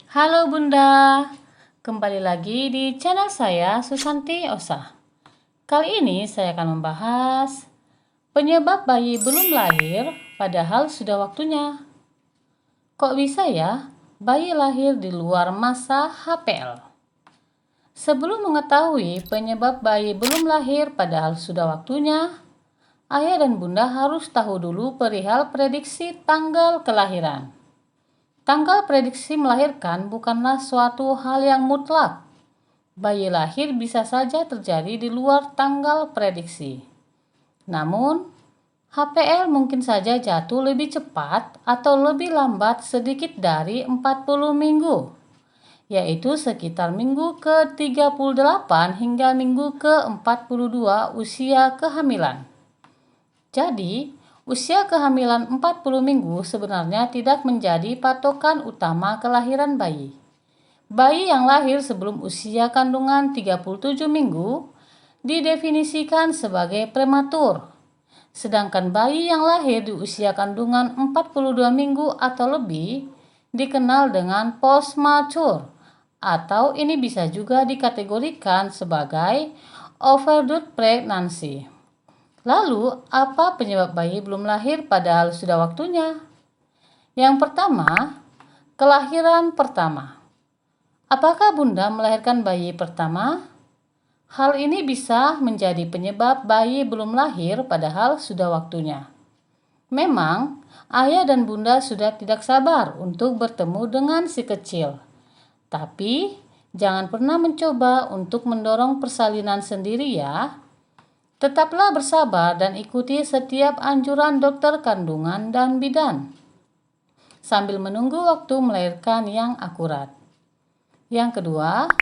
Halo Bunda, kembali lagi di channel saya Susanti Osa. Kali ini saya akan membahas penyebab bayi belum lahir padahal sudah waktunya. Kok bisa ya bayi lahir di luar masa HPL? Sebelum mengetahui penyebab bayi belum lahir padahal sudah waktunya, ayah dan bunda harus tahu dulu perihal prediksi tanggal kelahiran. Tanggal prediksi melahirkan bukanlah suatu hal yang mutlak. Bayi lahir bisa saja terjadi di luar tanggal prediksi. Namun, HPL mungkin saja jatuh lebih cepat atau lebih lambat sedikit dari 40 minggu, yaitu sekitar minggu ke-38 hingga minggu ke-42 usia kehamilan. Jadi, usia kehamilan 40 minggu sebenarnya tidak menjadi patokan utama kelahiran bayi. Bayi yang lahir sebelum usia kandungan 37 minggu didefinisikan sebagai prematur. Sedangkan bayi yang lahir di usia kandungan 42 minggu atau lebih dikenal dengan postmature, atau ini bisa juga dikategorikan sebagai overdue pregnancy. Lalu, apa penyebab bayi belum lahir padahal sudah waktunya? Yang pertama, kelahiran pertama. Apakah bunda melahirkan bayi pertama? Hal ini bisa menjadi penyebab bayi belum lahir padahal sudah waktunya. Memang, ayah dan bunda sudah tidak sabar untuk bertemu dengan si kecil. Tapi, jangan pernah mencoba untuk mendorong persalinan sendiri ya. Tetaplah bersabar dan ikuti setiap anjuran dokter kandungan dan bidan sambil menunggu waktu melahirkan yang akurat. Yang kedua,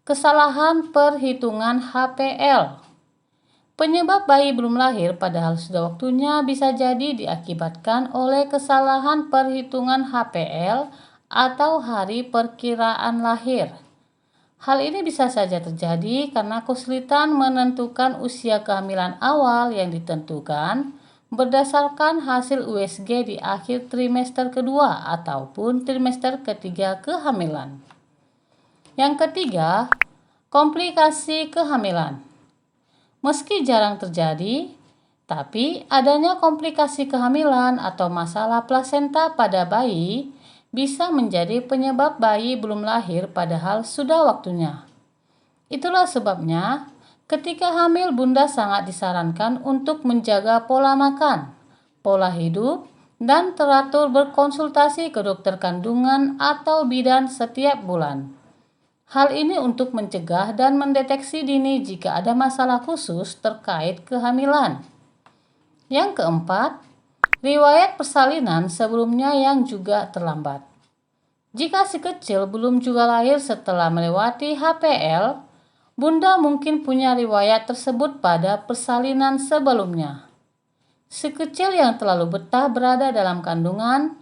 kesalahan perhitungan HPL. Penyebab bayi belum lahir padahal sudah waktunya bisa jadi diakibatkan oleh kesalahan perhitungan HPL atau hari perkiraan lahir. Hal ini bisa saja terjadi karena kesulitan menentukan usia kehamilan awal yang ditentukan berdasarkan hasil USG di akhir trimester kedua ataupun trimester ketiga kehamilan. Yang ketiga, komplikasi kehamilan. Meski jarang terjadi, tapi adanya komplikasi kehamilan atau masalah plasenta pada bayi bisa menjadi penyebab bayi belum lahir padahal sudah waktunya. Itulah sebabnya ketika hamil bunda sangat disarankan untuk menjaga pola makan, pola hidup, dan teratur berkonsultasi ke dokter kandungan atau bidan setiap bulan. Hal ini untuk mencegah dan mendeteksi dini jika ada masalah khusus terkait kehamilan. Yang keempat, riwayat persalinan sebelumnya yang juga terlambat. Jika si kecil belum juga lahir setelah melewati HPL, bunda mungkin punya riwayat tersebut pada persalinan sebelumnya. Si kecil yang terlalu betah berada dalam kandungan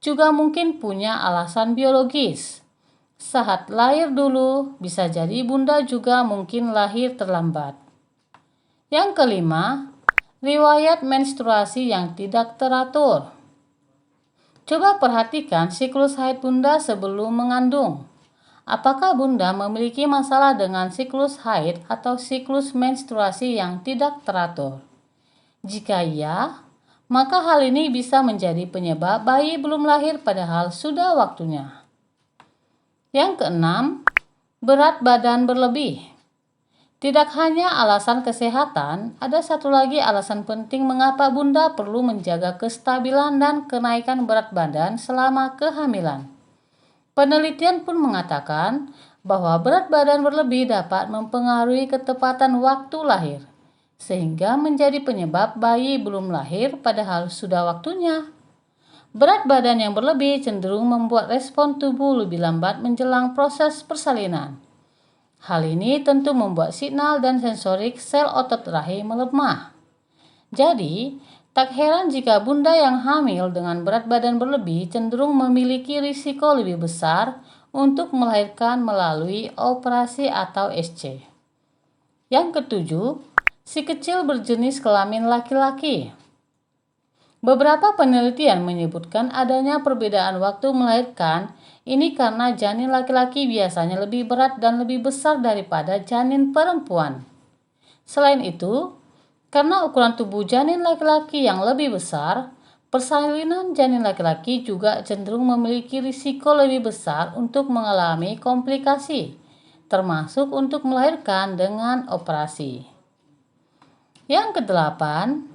juga mungkin punya alasan biologis. Saat lahir dulu, bisa jadi bunda juga mungkin lahir terlambat. Yang kelima, riwayat menstruasi yang tidak teratur. Coba perhatikan siklus haid bunda sebelum mengandung. Apakah bunda memiliki masalah dengan siklus haid atau siklus menstruasi yang tidak teratur? Jika iya, maka hal ini bisa menjadi penyebab bayi belum lahir padahal sudah waktunya. Yang keenam, berat badan berlebih. Tidak hanya alasan kesehatan, ada satu lagi alasan penting mengapa bunda perlu menjaga kestabilan dan kenaikan berat badan selama kehamilan. Penelitian pun mengatakan bahwa berat badan berlebih dapat mempengaruhi ketepatan waktu lahir, sehingga menjadi penyebab bayi belum lahir padahal sudah waktunya. Berat badan yang berlebih cenderung membuat respon tubuh lebih lambat menjelang proses persalinan. Hal ini tentu membuat signal dan sensorik sel otot rahim melemah. Jadi, tak heran jika bunda yang hamil dengan berat badan berlebih cenderung memiliki risiko lebih besar untuk melahirkan melalui operasi atau SC. Yang ketujuh, si kecil berjenis kelamin laki-laki. Beberapa penelitian menyebutkan adanya perbedaan waktu melahirkan ini karena janin laki-laki biasanya lebih berat dan lebih besar daripada janin perempuan. Selain itu, karena ukuran tubuh janin laki-laki yang lebih besar, persalinan janin laki-laki juga cenderung memiliki risiko lebih besar untuk mengalami komplikasi, termasuk untuk melahirkan dengan operasi. Yang kedelapan,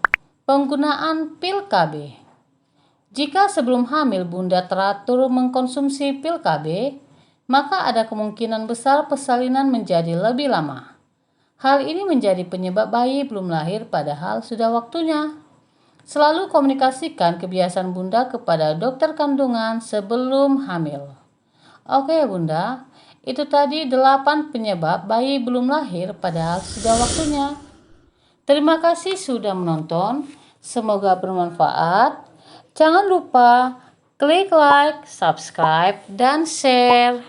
penggunaan pil KB. Jika sebelum hamil Bunda teratur mengkonsumsi pil KB, maka ada kemungkinan besar persalinan menjadi lebih lama. Hal ini menjadi penyebab bayi belum lahir padahal sudah waktunya. Selalu komunikasikan kebiasaan Bunda kepada dokter kandungan sebelum hamil. Oke Bunda, itu tadi 8 penyebab bayi belum lahir padahal sudah waktunya. Terima kasih sudah menonton. Semoga bermanfaat. Jangan lupa klik like, subscribe, dan share.